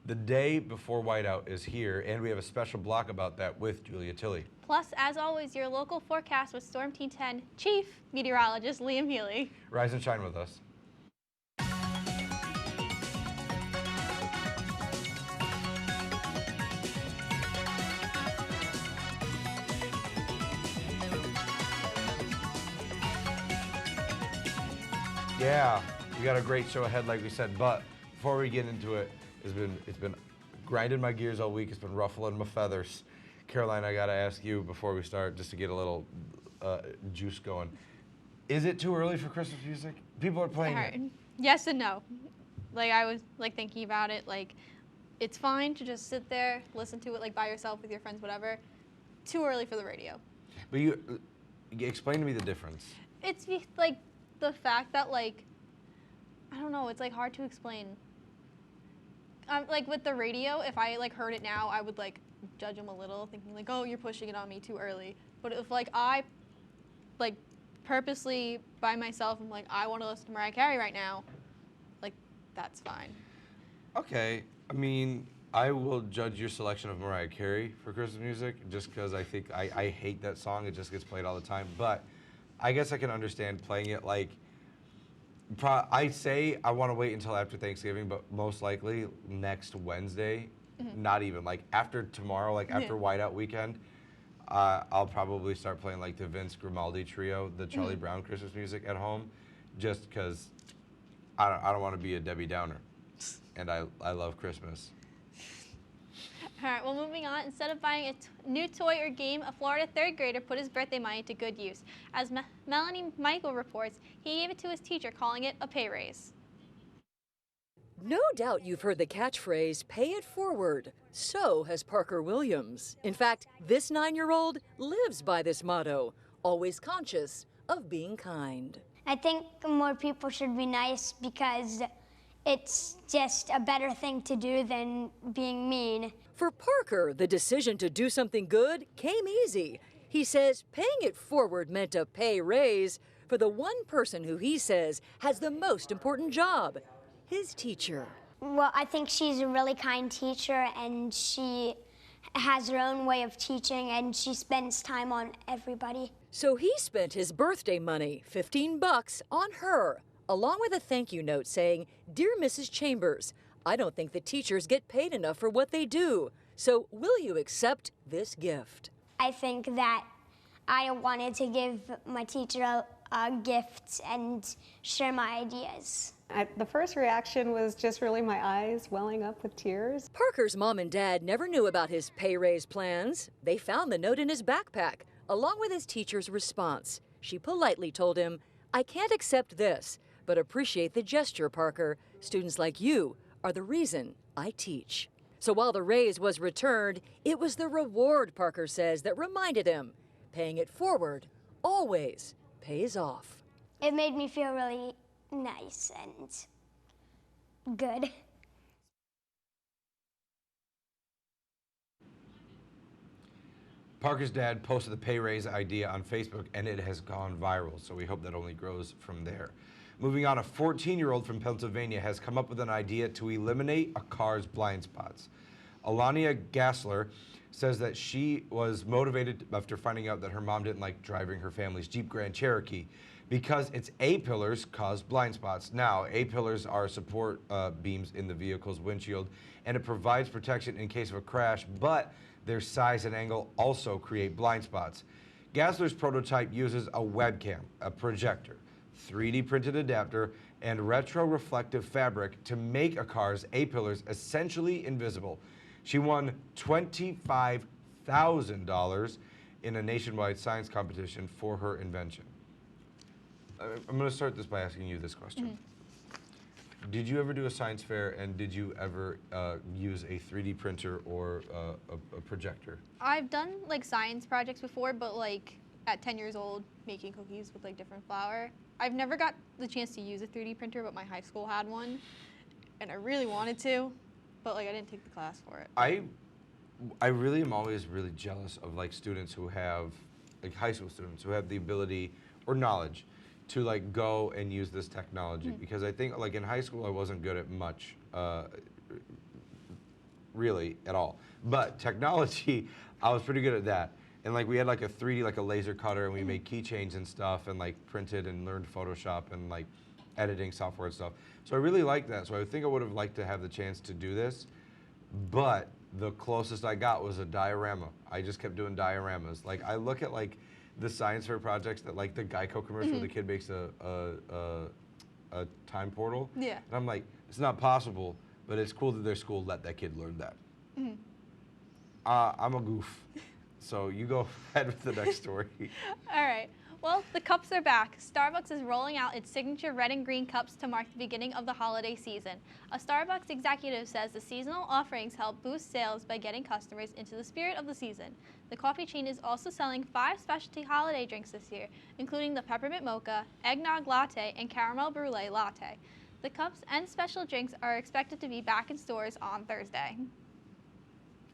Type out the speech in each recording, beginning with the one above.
The day before whiteout is here, and we have a special block about that with Julia Tilley. Plus, as always, your local forecast with Storm Team 10 Chief Meteorologist Liam Healy. Rise and shine with us. Yeah, we got a great show ahead, like we said. But before we get into it, it's been grinding my gears all week. It's been ruffling my feathers. Caroline, I gotta ask you before we start, just to get a little juice going. Is it too early for Christmas music? People are playing it. Yes and no. Like I was like thinking about it. Like it's fine to just sit there, listen to it like by yourself with your friends, whatever. Too early for the radio. But you explain to me the difference. It's like the fact that like I don't know. It's like hard to explain. Like with the radio, if I like heard it now, I would like judge them a little, thinking like, oh, you're pushing it on me too early. But if like I like purposely by myself, I'm like, I want to listen to Mariah Carey right now, like that's fine. Okay, I mean, I will judge your selection of Mariah Carey for Christmas music just because I think I hate that song. It just gets played all the time. But I guess I can understand playing it like. I say I want to wait until after Thanksgiving, but most likely next Wednesday, not even, like after tomorrow, like after whiteout weekend, I'll probably start playing like the Vince Grimaldi trio, the Charlie Brown Christmas music at home, just because I don't want to be a Debbie Downer, and I love Christmas. All right, well, moving on. Instead of buying a new toy or game, a Florida third grader put his birthday money to good use. As Melanie Michael reports, he gave it to his teacher, calling it a pay raise. No doubt you've heard the catchphrase, pay it forward. So has Parker Williams. In fact, this 9-year-old lives by this motto, always conscious of being kind. I think more people should be nice because it's just a better thing to do than being mean. For Parker, the decision to do something good came easy. He says paying it forward meant a pay raise for the one person who he says has the most important job, his teacher. Well, I think she's a really kind teacher, and she has her own way of teaching, and she spends time on everybody. So he spent his birthday money, $15, on her, along with a thank you note saying, "Dear Mrs. Chambers, I don't think the teachers get paid enough for what they do. So will you accept this gift?" I think that I wanted to give my teacher a gift and share my ideas. The first reaction was just really my eyes welling up with tears. Parker's mom and dad never knew about his pay raise plans. They found the note in his backpack, along with his teacher's response. She politely told him, "I can't accept this, but appreciate the gesture, Parker. Students like you are the reason I teach." So while the raise was returned, it was the reward, Parker says, that reminded him, paying it forward always pays off. It made me feel really nice and good. Parker's dad posted the pay raise idea on Facebook, and it has gone viral, so we hope that only grows from there. Moving on, a 14-year-old from Pennsylvania has come up with an idea to eliminate a car's blind spots. Alania Gassler says that she was motivated after finding out that her mom didn't like driving her family's Jeep Grand Cherokee because its A-pillars cause blind spots. Now, A-pillars are support beams in the vehicle's windshield, and it provides protection in case of a crash, but their size and angle also create blind spots. Gassler's prototype uses a webcam, a projector, 3D printed adapter, and retro-reflective fabric to make a car's A-pillars essentially invisible. She won $25,000 in a nationwide science competition for her invention. I'm going to start this by asking you this question. Did you ever do a science fair, and did you ever use a 3D printer or a projector? I've done like science projects before, but like at 10 years old, making cookies with like different flour. I've never got the chance to use a 3D printer, but my high school had one, and I really wanted to, but like I didn't take the class for it. I really am always really jealous of like students who have, like high school students who have the ability or knowledge to like go and use this technology, because I think like in high school I wasn't good at much really at all. But technology, I was pretty good at that. And like we had like a 3D, like a laser cutter, and we made keychains and stuff, and like printed and learned Photoshop and like editing software and stuff. So I really liked that. So I think I would have liked to have the chance to do this, but the closest I got was a diorama. I just kept doing dioramas. Like I look at like the science fair projects that like the Geico commercial, where the kid makes a time portal. Yeah. And I'm like, it's not possible, but it's cool that their school let that kid learn that. I'm a goof. So you go ahead with the next story. All right. Well, the cups are back. Starbucks is rolling out its signature red and green cups to mark the beginning of the holiday season. A Starbucks executive says the seasonal offerings help boost sales by getting customers into the spirit of the season. The coffee chain is also selling 5 specialty holiday drinks this year, including the peppermint mocha, eggnog latte, and caramel brulee latte. The cups and special drinks are expected to be back in stores on Thursday.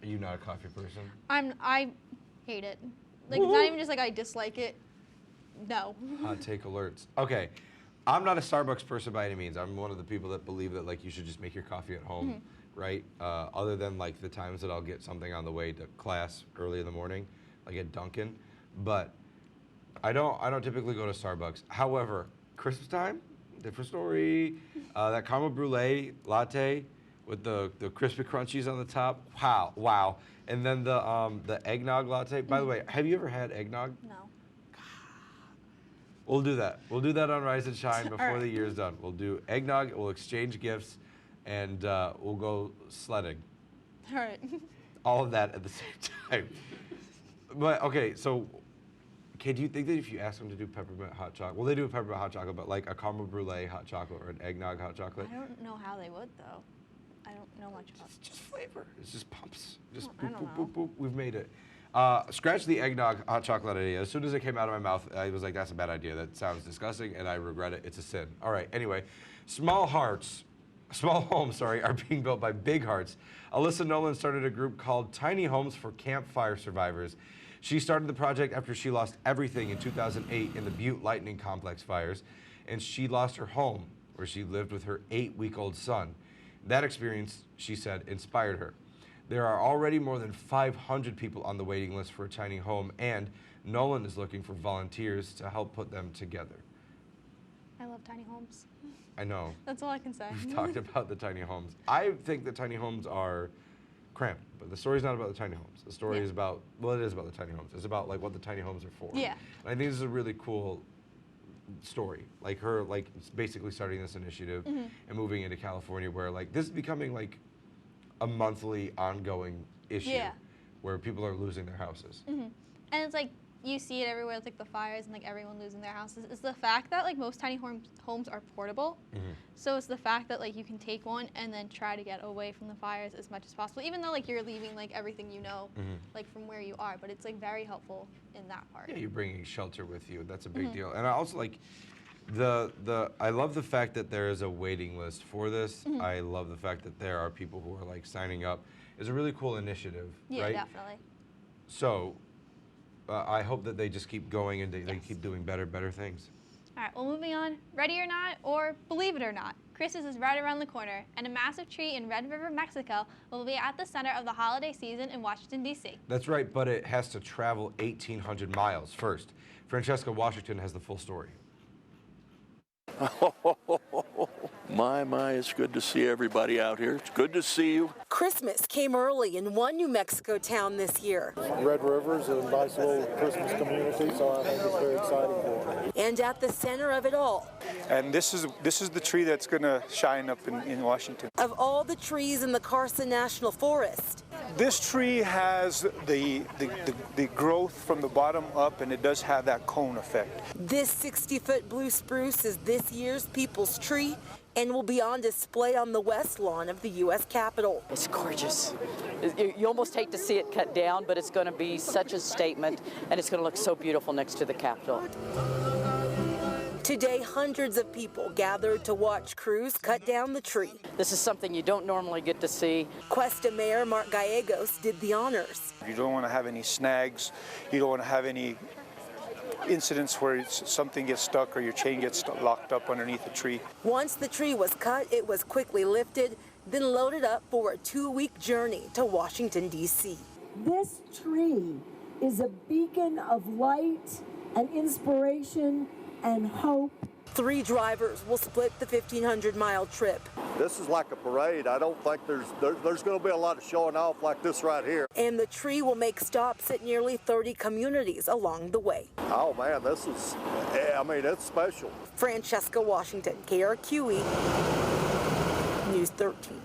Are you not a coffee person? I hate it. Like, it's not even just like I dislike it. No. Hot take alerts. Okay, I'm not a Starbucks person by any means. I'm one of the people that believe that like you should just make your coffee at home, right? Other than like the times that I'll get something on the way to class early in the morning, like at Dunkin'. But I don't typically go to Starbucks. However, Christmas time, different story. That caramel brulee latte with the crispy crunchies on the top. Wow. And then the eggnog latte. By the way, have you ever had eggnog? No. We'll do that. We'll do that on Rise and Shine before right. the year's done. We'll do eggnog, we'll exchange gifts, and we'll go sledding. All right. All of that at the same time. But, okay, so, do you think that if you ask them to do peppermint hot chocolate, well, they do a peppermint hot chocolate, but like a caramel brulee hot chocolate or an eggnog hot chocolate? I don't know how they would, though. I don't know much about It's just flavor. It's just pumps. Just Well, I boop, don't boop, boop, boop. We've made it. Scratch the eggnog hot chocolate idea. As soon as it came out of my mouth, I was like, that's a bad idea. That sounds disgusting, and I regret it. It's a sin. All right, anyway. Small homes, are being built by big hearts. Alyssa Nolan started a group called Tiny Homes for Campfire Survivors. She started the project after she lost everything in 2008 in the Butte Lightning Complex fires, and she lost her home, where she lived with her 8-week-old son. That experience, she said, inspired her. There are already more than 500 people on the waiting list for a tiny home, and Nolan is looking for volunteers to help put them together. I love tiny homes. I know. That's all I can say. We've talked about the tiny homes. I think the tiny homes are cramped, but the story's not about the tiny homes. The story is about, well, it is about the tiny homes. It's about like what the tiny homes are for. Yeah. And I think this is a really cool story. Like her, like basically starting this initiative and moving into California, where like this is becoming like a monthly ongoing issue where people are losing their houses. And it's like you see it everywhere with like the fires and like everyone losing their houses. It's the fact that like most tiny homes are portable. So it's the fact that like you can take one and then try to get away from the fires as much as possible, even though like you're leaving like everything you know like from where you are, but it's like very helpful in that part. Yeah, you're bringing shelter with you. That's a big deal. And I also like I love the fact that there is a waiting list for this. I love the fact that there are people who are like signing up. It's a really cool initiative, Yeah, right? definitely. So I hope that they just keep going and they keep doing better things. All right, well, moving on. Ready or not, or believe it or not, Christmas is right around the corner, and a massive tree in Red River, Mexico will be at the center of the holiday season in Washington, D.C. That's right, but it has to travel 1,800 miles first. Francesca Washington has the full story. My, it's good to see everybody out here. It's good to see you. Christmas came early in one New Mexico town this year. Red River is a nice little Christmas community, so I think it's very exciting for them. And at the center of it all, and this is the tree that's going to shine up in Washington. of all the trees in the Carson National Forest, This tree has the growth from the bottom up, and it does have that cone effect. this 60-foot blue spruce is this year's People's Tree and will be on display on the west lawn of the U.S. Capitol. It's gorgeous. You almost hate to see it cut down, but it's going to be such a statement, and it's going to look so beautiful next to the Capitol. Today, hundreds of people gathered to watch crews cut down the tree. This is something you don't normally get to see. Cuesta Mayor Mark Gallegos did the honors. You don't want to have any snags. You don't want to have any incidents where something gets stuck or your chain gets locked up underneath a tree. Once the tree was cut, it was quickly lifted then loaded up for a 2-week journey to Washington, D.C. This tree is a beacon of light and inspiration and hope. 3 drivers will split the 1,500-mile trip. This is like a parade. I don't think there's going to be a lot of showing off like this right here. And the tree will make stops at nearly 30 communities along the way. Oh man, this is, it's special. Francesca Washington, KRQE, News 13.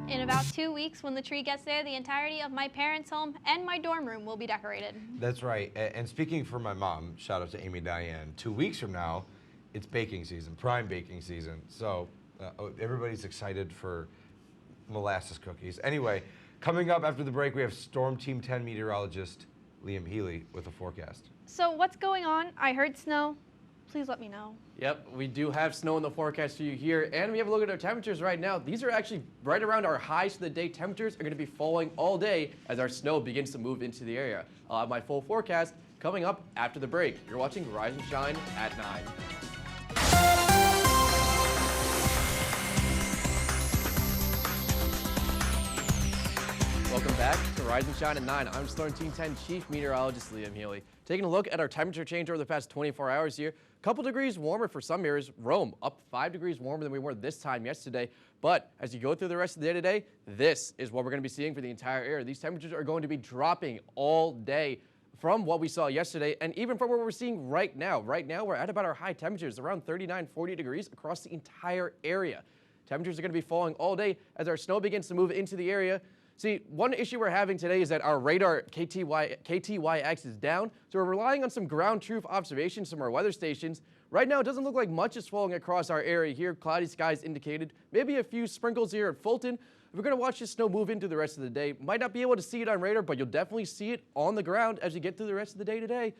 In about 2 weeks, when the tree gets there, the entirety of my parents' home and my dorm room will be decorated. That's right. And speaking for my mom, shout out to Amy Diane, 2 weeks from now, it's baking season, prime baking season. So everybody's excited for molasses cookies. Anyway, coming up after the break, we have Storm Team 10 meteorologist Liam Healy with a forecast. So what's going on? I heard snow. Please let me know. Yep, we do have snow in the forecast for you here, and we have a look at our temperatures right now. These are actually right around our highs of the day. Temperatures are going to be falling all day as our snow begins to move into the area. I'll have my full forecast coming up after the break. You're watching Rise and Shine at 9. Welcome back to Rise and Shine at 9. I'm Storm Team 10 Chief Meteorologist Liam Healy. Taking a look at our temperature change over the past 24 hours here. A couple degrees warmer for some areas. Rome up 5 degrees warmer than we were this time yesterday. But as you go through the rest of the day today, this is what we're going to be seeing for the entire area. These temperatures are going to be dropping all day from what we saw yesterday and even from what we're seeing right now. Right now, we're at about our high temperatures, around 39, 40 degrees across the entire area. Temperatures are going to be falling all day as our snow begins to move into the area. See, one issue we're having today is that our radar KTYX is down, so we're relying on some ground truth observations from our weather stations. Right now, it doesn't look like much is falling across our area here. Cloudy skies indicated. Maybe a few sprinkles here at Fulton. We're going to watch this snow move into the rest of the day. Might not be able to see it on radar, but you'll definitely see it on the ground as you get through the rest of the day today.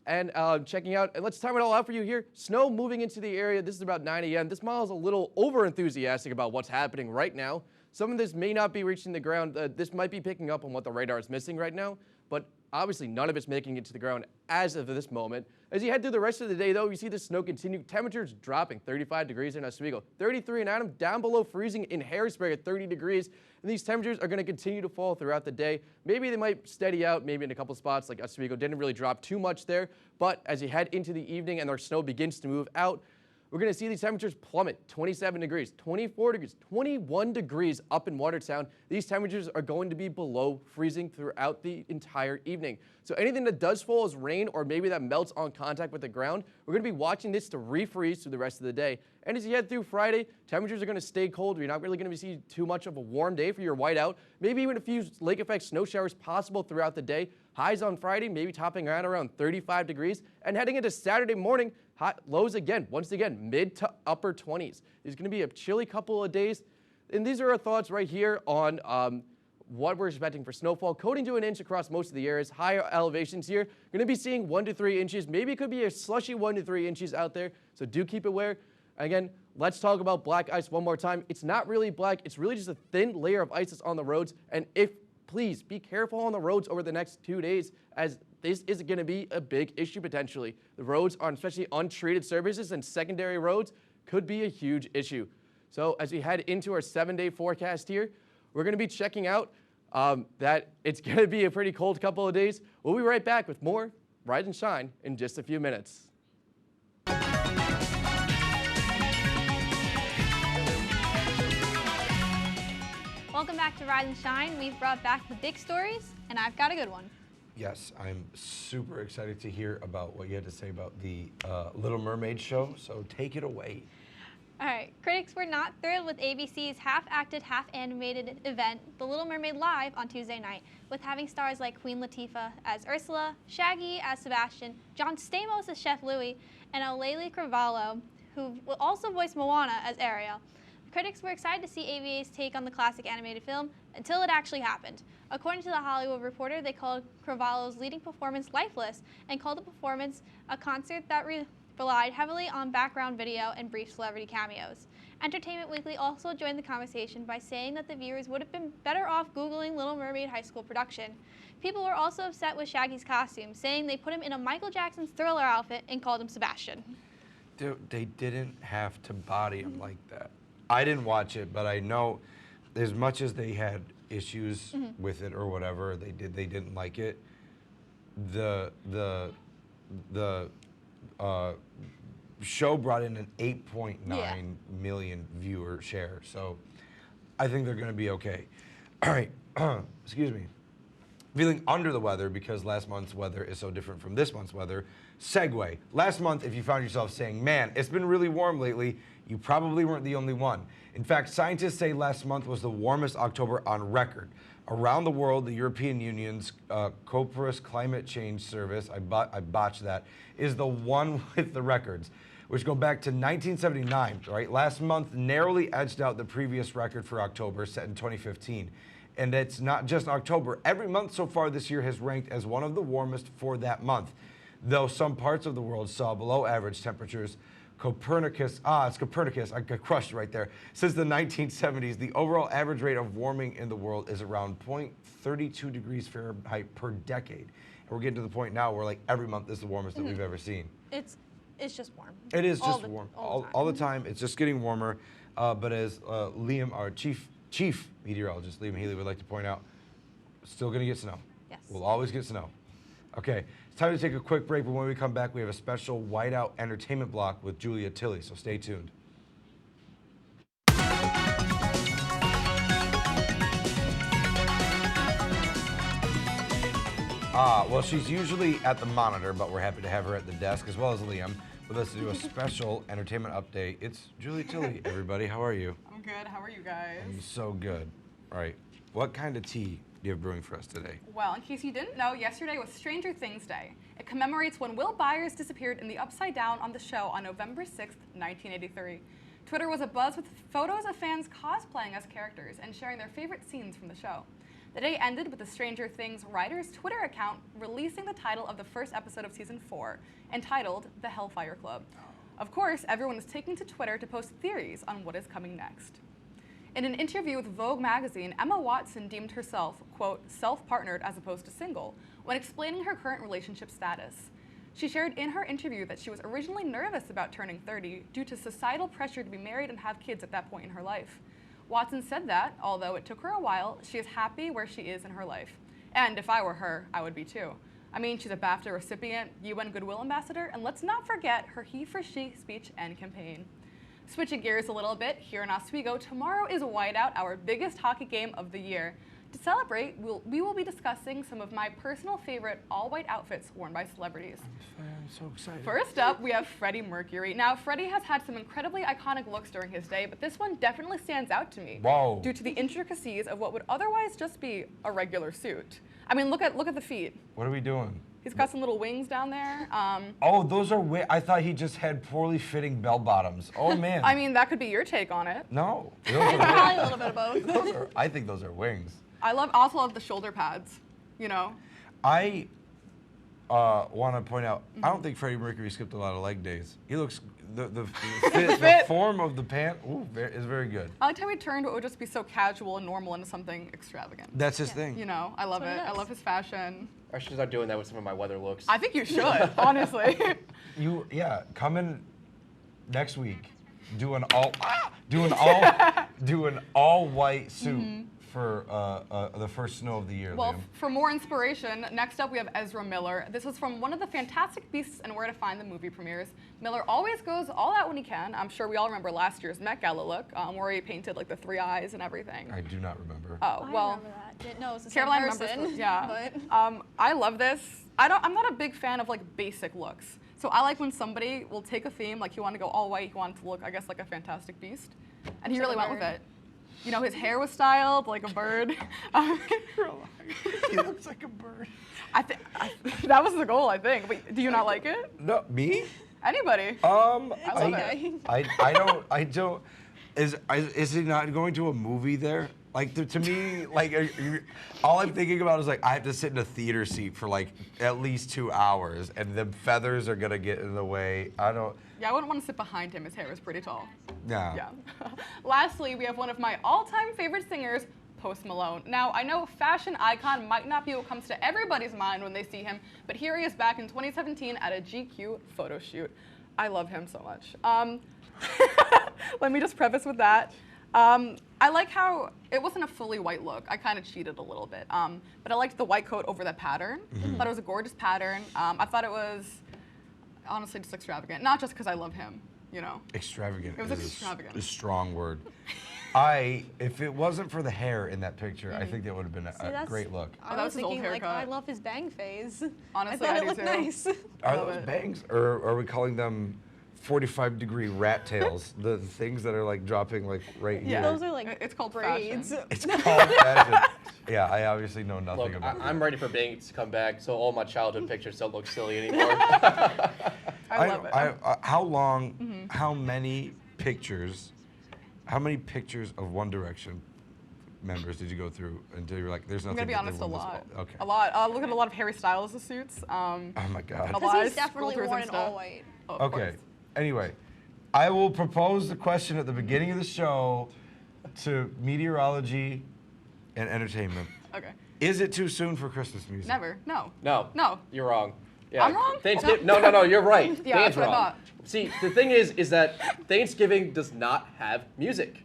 And checking out, and let's time it all out for you here. Snow moving into the area. This is about 9 a.m. This model is a little over-enthusiastic about what's happening right now. Some of this may not be reaching the ground. This might be picking up on what the radar is missing right now, but obviously none of it's making it to the ground as of this moment. As you head through the rest of the day, though, you see the snow continue. Temperatures dropping, 35 degrees in Oswego, 33 in Adams, down below freezing in Harrisburg at 30 degrees. And these temperatures are going to continue to fall throughout the day. Maybe they might steady out, maybe in a couple spots like Oswego didn't really drop too much there. But as you head into the evening and our snow begins to move out, we're going to see these temperatures plummet, 27 degrees, 24 degrees, 21 degrees up in Watertown. These temperatures are going to be below freezing throughout the entire evening. So anything that does fall as rain or maybe that melts on contact with the ground, we're going to be watching this to refreeze through the rest of the day. And as you head through Friday, temperatures are going to stay cold. You're not really going to see too much of a warm day for your whiteout. Maybe even a few lake effect snow showers possible throughout the day. Highs on Friday, maybe topping out around 35 degrees. And heading into Saturday morning, lows again, once again, mid to upper 20s. It's going to be a chilly couple of days. And these are our thoughts right here on what we're expecting for snowfall. Coating to an inch across most of the areas. Higher elevations here. Going to be seeing 1 to 3 inches. Maybe it could be a slushy 1 to 3 inches out there. So do keep aware. Again, let's talk about black ice one more time. It's not really black. It's really just a thin layer of ice that's on the roads. And please be careful on the roads over the next 2 days, as this is going to be a big issue potentially. The roads on especially untreated surfaces and secondary roads could be a huge issue. So as we head into our 7-day forecast here, we're going to be checking out that it's going to be a pretty cold couple of days. We'll be right back with more Rise and Shine in just a few minutes. Welcome back to Rise and Shine. We've brought back the big stories, and I've got a good one. Yes, I'm super excited to hear about what you had to say about the Little Mermaid show, so take it away. All right, critics were not thrilled with ABC's half-acted, half-animated event, The Little Mermaid Live, on Tuesday night, with having stars like Queen Latifah as Ursula, Shaggy as Sebastian, John Stamos as Chef Louis, and O'Leary Carvalho, who will also voice Moana, as Ariel. Critics were excited to see ABA's take on the classic animated film until it actually happened. According to The Hollywood Reporter, they called Carvalho's leading performance lifeless and called the performance a concert that relied heavily on background video and brief celebrity cameos. Entertainment Weekly also joined the conversation by saying that the viewers would have been better off Googling Little Mermaid high school production. People were also upset with Shaggy's costume, saying they put him in a Michael Jackson's Thriller outfit and called him Sebastian. Dude, they didn't have to body him like that. I didn't watch it, but I know as much as they had issues with it or whatever, they didn't like it. The show brought in an 8.9 million viewer share, so I think they're going to be okay. All right, excuse me. Feeling under the weather because last month's weather is so different from this month's weather. Segue. Last month, if you found yourself saying, man, it's been really warm lately, you probably weren't the only one. In fact, scientists say last month was the warmest October on record. Around the world, the European Union's Copernicus Climate Change Service, I botched that, is the one with the records, which go back to 1979, right? Last month narrowly edged out the previous record for October, set in 2015. And it's not just October. Every month so far this year has ranked as one of the warmest for that month. Though some parts of the world saw below average temperatures, it's Copernicus, I got crushed right there. Since the 1970s, the overall average rate of warming in the world is around 0.32 degrees Fahrenheit per decade. And we're getting to the point now where like every month is the warmest that we've ever seen. It's just warm. It is just warm. All the time. It's just getting warmer. But as Liam, our chief meteorologist, Liam Healy, would like to point out, still going to get snow. Yes. We'll always get snow. Okay, it's time to take a quick break, but when we come back, we have a special Whiteout entertainment block with Julia Tilley, so stay tuned. Well, she's usually at the monitor, but we're happy to have her at the desk, as well as Liam, with us to do a special entertainment update. It's Julia Tilley, everybody. How are you? I'm good. How are you guys? I'm so good. All right. What kind of tea do you have brewing for us today? Well, in case you didn't know, yesterday was Stranger Things Day. It commemorates when Will Byers disappeared in the Upside Down on the show on November 6th, 1983. Twitter was abuzz with photos of fans cosplaying as characters and sharing their favorite scenes from the show. The day ended with the Stranger Things writer's Twitter account releasing the title of the first episode of season 4, entitled The Hellfire Club. Of course, everyone is taking to Twitter to post theories on what is coming next. In an interview with Vogue magazine, Emma Watson deemed herself, quote, self-partnered as opposed to single, when explaining her current relationship status. She shared in her interview that she was originally nervous about turning 30 due to societal pressure to be married and have kids at that point in her life. Watson said that, although it took her a while, she is happy where she is in her life. And if I were her, I would be too. I mean, she's a BAFTA recipient, UN Goodwill Ambassador, and let's not forget her He for She speech and campaign. Switching gears a little bit, here in Oswego, tomorrow is Whiteout, our biggest hockey game of the year. To celebrate, we will be discussing some of my personal favorite all-white outfits worn by celebrities. I'm so excited. First up, we have Freddie Mercury. Now, Freddie has had some incredibly iconic looks during his day, but this one definitely stands out to me. Whoa. Due to the intricacies of what would otherwise just be a regular suit. I mean, look at the feet. What are we doing? He's got some little wings down there. Oh, those are I thought he just had poorly fitting bell bottoms. Oh, man. I mean, that could be your take on it. No. Probably a little bit of both. I think those are wings. I also love the shoulder pads, you know. I want to point out, I don't think Freddie Mercury skipped a lot of leg days. He looks, the form of the pant is very good. I liked how he turned what would just be so casual and normal into something extravagant. That's his thing. You know, I love it. I love his fashion. I should start doing that with some of my weather looks. I think you should, honestly. Come in next week, do an all white suit for the first snow of the year. Well, Liam. for more inspiration, next up we have Ezra Miller. This was from one of the Fantastic Beasts and Where to Find the movie premieres. Miller always goes all out when he can. I'm sure we all remember last year's Met Gala look, where he painted like the 3 eyes and everything. I do not remember. Oh, well. I remember that. Didn't know it was the Caroline same person. remembers, yeah. But I love this. I'm not a big fan of like basic looks. So I like when somebody will take a theme, like he wanted to go all white, he wanted to look, I guess, like a Fantastic Beast. And he really went with it. You know, his hair was styled like a bird. He looks like a bird. That was the goal, I think. But do you not like it? No, me? Anybody? I don't. Is he not going to a movie there? Like to me, like all I'm thinking about is like I have to sit in a theater seat for like at least 2 hours, and the feathers are gonna get in the way. I don't. Yeah, I wouldn't want to sit behind him. His hair is pretty tall. Yeah. Lastly, we have one of my all-time favorite singers, Post Malone. Now, I know fashion icon might not be what comes to everybody's mind when they see him, but here he is back in 2017 at a GQ photo shoot. I love him so much. Let me just preface with that. I like how it wasn't a fully white look. I kind of cheated a little bit. But I liked the white coat over that pattern. I thought it was a gorgeous pattern. I thought it was honestly just extravagant. Not just because I love him, you know. Extravagant. It was is extravagant. A strong word. If it wasn't for the hair in that picture, I think that would have been a great look. I was thinking, like, I love his bang phase. Honestly, I thought I it do looked too. nice. Are those bangs, or are we calling them 45-degree rat tails? The things that are like dropping like right here. Those are like it's called braids. fashion. It's called fashion. Yeah, I obviously know nothing Look, about I'm ready for bangs to come back, so all my childhood pictures don't look silly anymore. I love it. How long, how many pictures of One Direction members did you go through until you were like, there's I'm nothing gonna be that they honest, a won lot. this- Okay. A lot. Look at a lot of Harry Styles' suits. Oh my God. A lot Because he's of definitely school tours worn and in stuff. all white. Oh, of Okay. course. Anyway, I will propose the question at the beginning of the show to meteorology and entertainment. Okay. Is it too soon for Christmas music? Never. No. No. No. You're wrong. Yeah. I'm wrong? No, you're right. Yeah, Dan's that's what I wrong. thought. See, the thing is that Thanksgiving does not have music.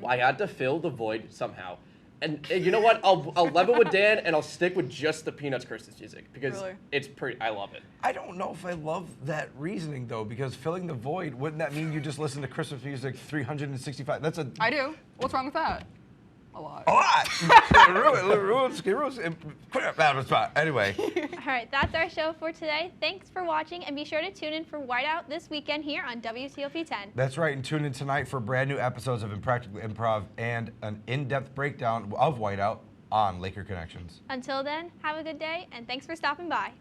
I had to fill the void somehow. And you know what? I'll level with Dan and I'll stick with just the Peanuts Christmas music because Really? it's pretty. I love it. I don't know if I love that reasoning though, because filling the void, wouldn't that mean you just listen to Christmas music 365? That's a I do. What's wrong with that? A lot. a lot. Anyway, All right, that's our show for today. Thanks for watching, and be sure to tune in for Whiteout this weekend here on WTOP 10. that's right. And tune in tonight for brand new episodes of Impractical Improv and an in-depth breakdown of Whiteout on Laker Connections. Until then, have a good day, and thanks for stopping by.